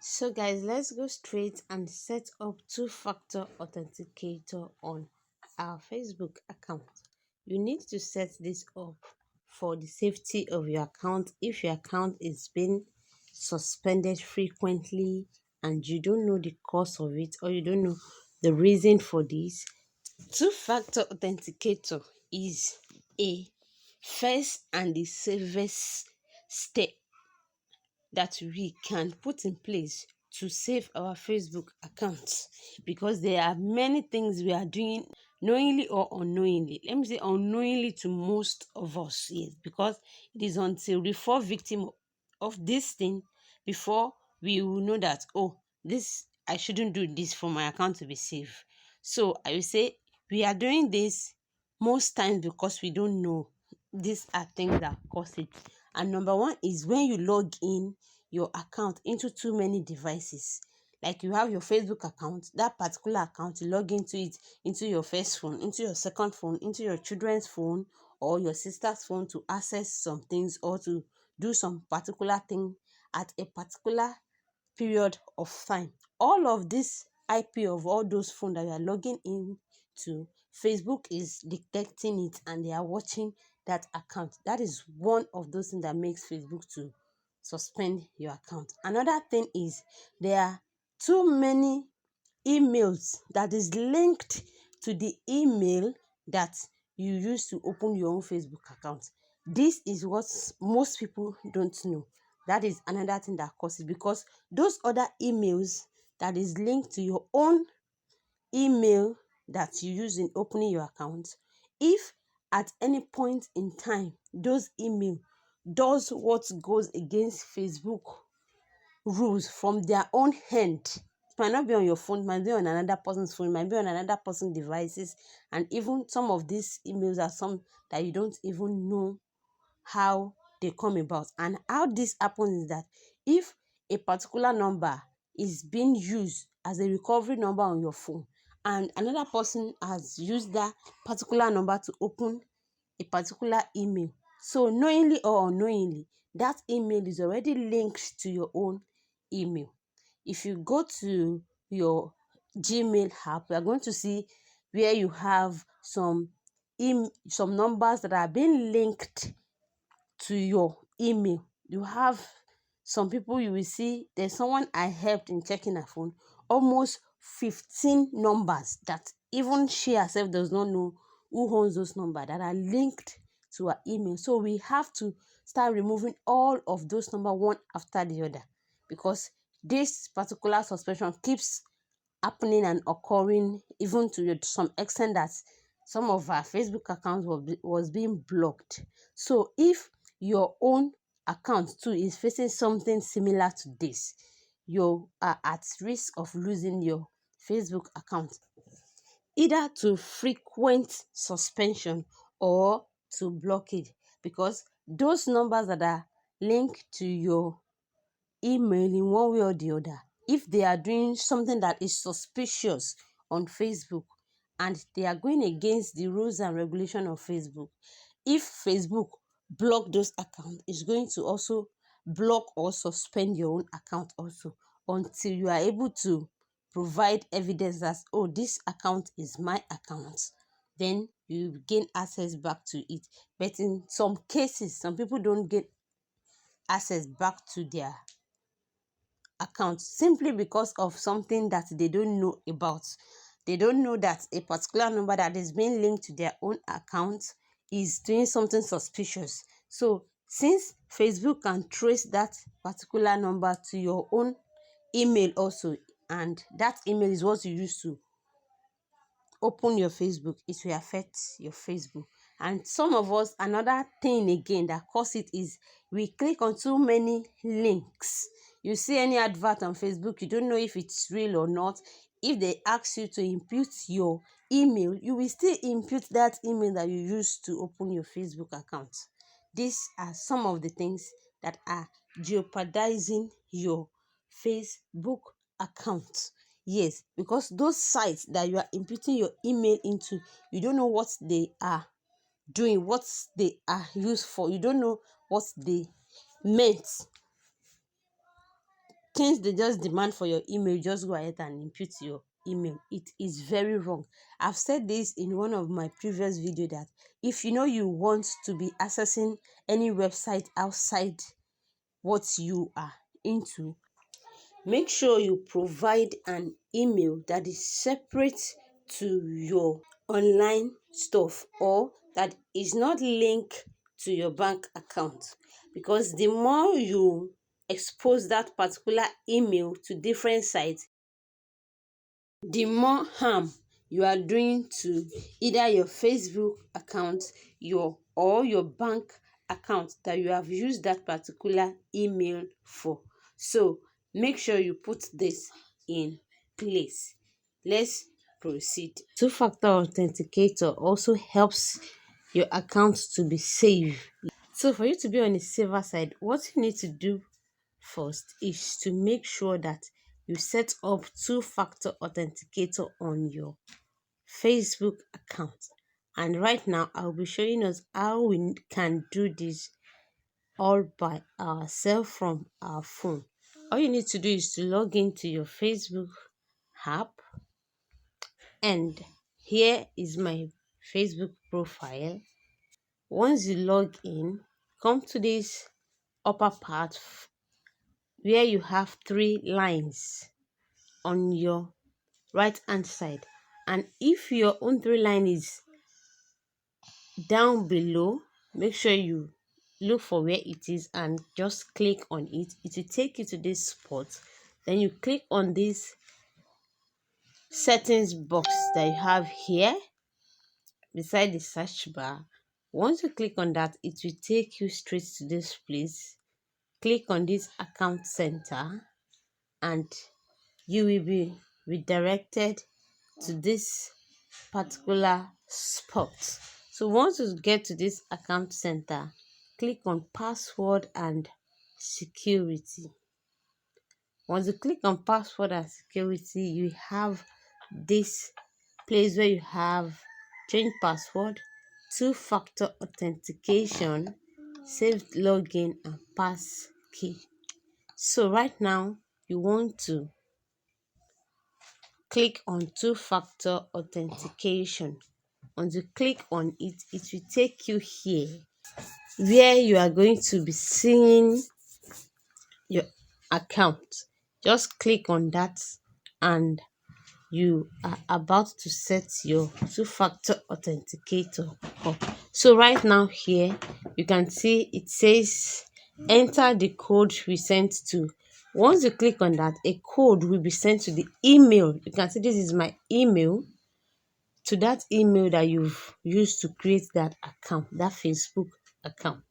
So guys, let's go straight and set up two-factor authenticator on our Facebook account. You need to set this up for the safety of your account if your account is being suspended frequently and you don't know the cause of it or you don't know the reason for this. Two-factor authenticator is a first and the safest step that we can put in place to save our Facebook accounts, because there are many things we are doing knowingly or unknowingly. Let me say unknowingly to most of us, yes, because it is until we fall victim of this thing before we will know that, oh, this I shouldn't do this for my account to be safe. So I will say we are doing this most times because we don't know these are things that cause it. And number one is when you log in your account into too many devices. Like you have your Facebook account, that particular account, you log into it into your first phone, into your second phone, into your children's phone or your sister's phone to access some things or to do some particular thing at a particular period of time. All of this IP of all those phones that you are logging in to, Facebook is detecting it and they are watching that account. That is one of those things that makes Facebook to suspend your account. Another thing is there are too many emails that is linked to the email that you use to open your own Facebook account. This is what most people don't know. That is another thing that causes, because those other emails that is linked to your own email that you use in opening your account, if at any point in time those email does what goes against Facebook rules from their own hand, it might not be on your phone, it might be on another person's phone, it might be on another person's devices, and even some of these emails are some that you don't even know how they come about. And how this happens is that if a particular number is being used as a recovery number on your phone and another person has used that particular number to open a particular email, so knowingly or unknowingly that email is already linked to your own email. If you go to your Gmail app, you are going to see where you have some numbers that are being linked to your email. You have some people, you will see there's someone I helped in checking her phone, almost 15 numbers that even she herself does not know who owns those numbers that are linked to her email. So we have to start removing all of those numbers one after the other, because this particular suspension keeps happening and occurring even to some extent that some of our Facebook accounts was being blocked. So if your own account too is facing something similar to this, you are at risk of losing your Facebook account, either to frequent suspension or to blockage, because those numbers that are linked to your email in one way or the other, if they are doing something that is suspicious on Facebook and they are going against the rules and regulation of Facebook, if Facebook block those accounts, it's going to also block or suspend your own account also, until you are able to provide evidence that, oh, this account is my account. Then you gain access back to it. But in some cases, some people don't get access back to their account simply because of something that they don't know about. They don't know that a particular number that is being linked to their own account is doing something suspicious. So since Facebook can trace that particular number to your own email also, and that email is what you use to open your Facebook, it will affect your Facebook. And some of us, another thing again that cause it is we click on too many links. You see any advert on Facebook, you don't know if it's real or not. If they ask you to input your email, you will still input that email that you used to open your Facebook account. These are some of the things that are jeopardizing your Facebook account. Yes, because those sites that you are inputting your email into, you don't know what they are doing, what they are used for. You don't know what they meant things they just demand for your email, just go ahead and input your email. It is very wrong. I've said this in one of my previous video that if you know you want to be accessing any website outside what you are into, make sure you provide an email that is separate to your online stuff, or that is not linked to your bank account, because the more you expose that particular email to different sites, the more harm you are doing to either your Facebook account, your bank account that you have used that particular email for. So make sure you put this in place. Let's proceed. Two-factor authenticator also helps your account to be safe. So for you to be on the safer side, what you need to do first is to make sure that you set up two-factor authenticator on your Facebook account. And right now, I'll be showing us how we can do this all by ourselves from our phone. All you need to do is to log into your Facebook app, and here is my Facebook profile. Once you log in, come to this upper part where you have three lines on your right hand side, and if your own three line is down below, make sure you look for where it is and just click on it. It will take you to this spot. Then you click on this settings box that you have here beside the search bar. Once you click on that, it will take you straight to this place. Click on this account center and you will be redirected to this particular spot. So once you get to this account center, click on password and security. Once you click on password and security, you have this place where you have change password, two-factor authentication, saved login, and pass key. So right now you want to click on two-factor authentication. Once you click on it, it will take you here where you are going to be seeing your account. Just click on that and you are about to set your two-factor authenticator up. So right now here you can see it says enter the code we sent to. Once you click on that, a code will be sent to the email. You can see this is my email, to that email that you've used to create that account, that Facebook account.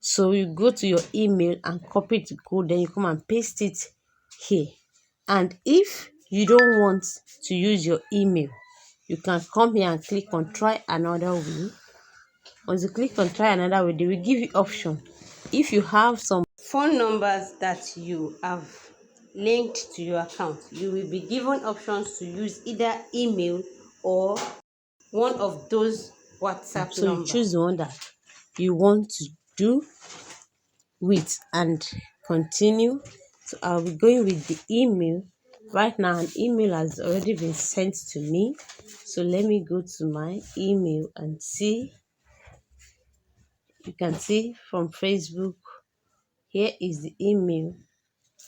So you go to your email and copy the code, then you come and paste it here. And if you don't want to use your email, you can come here and click on try another way. Once you click on try another way, they will give you option. If you have some phone numbers that you have linked to your account, you will be given options to use either email or one of those WhatsApp so numbers. You choose the one that you want to do with and continue. So I'll be going with the email. Right now an email has already been sent to me, so let me go to my email and see. You can see from Facebook, here is the email.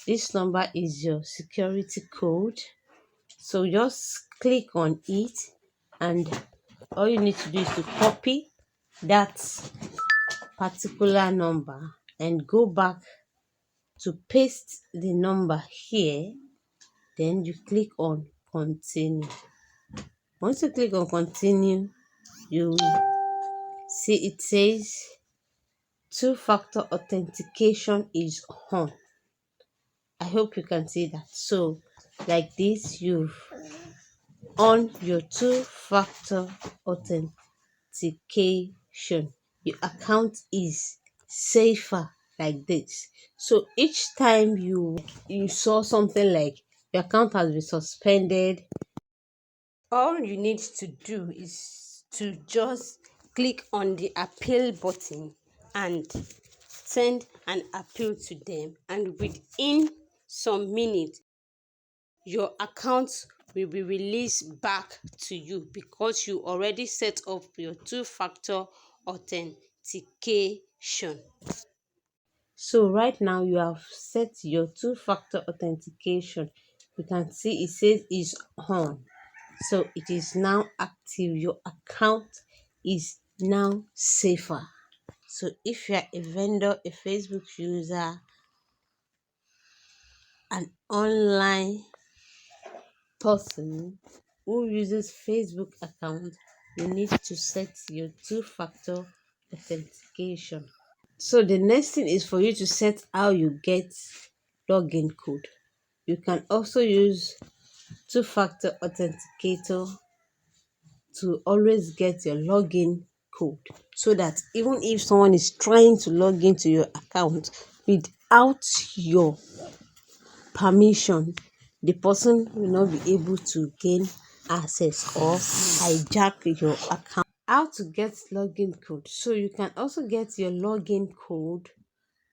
This number is your security code, so just click on it, and all you need to do is to copy that particular number and go back to paste the number here. Then you click on continue. Once you click on continue, you will see it says two-factor authentication is on. I hope you can see that. So like this, you've on your two-factor authentication. Your account is safer like this. So each time you saw something like your account has been suspended, all you need to do is to just click on the appeal button and send an appeal to them, and within some minutes, your account will be released back to you because you already set up your two-factor authentication. So right now you have set your two-factor authentication. You can see it says is on. So it is now active. Your account is now safer. So if you're a vendor, a Facebook user, an online person who uses Facebook account, you need to set your two-factor authentication. So the next thing is for you to set how you get login code. You can also use two-factor authenticator to always get your login code so that even if someone is trying to log into your account without your permission, the person will not be able to gain access or hijack your account. How to get login code? So you can also get your login code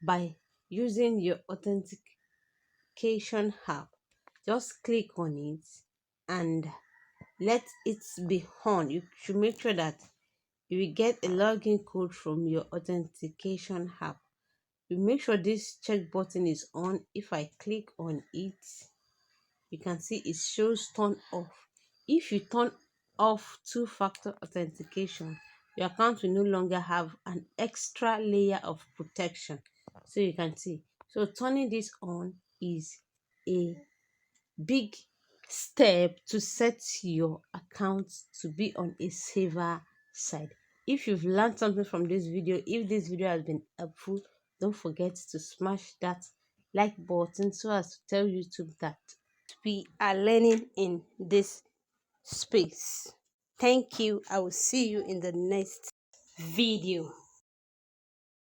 by using your authentication app. Just click on it and let it be on. You should make sure that you will get a login code from your authentication app. You make sure this check button is on. If I click on it, you can see it shows turn off. If you turn off two-factor authentication, your account will no longer have an extra layer of protection. So you can see. So turning this on is a big step to set your account to be on a safer side. If you've learned something from this video, if this video has been helpful, don't forget to smash that like button so as to tell YouTube that we are learning in this space. Thank you. I will see you in the next video.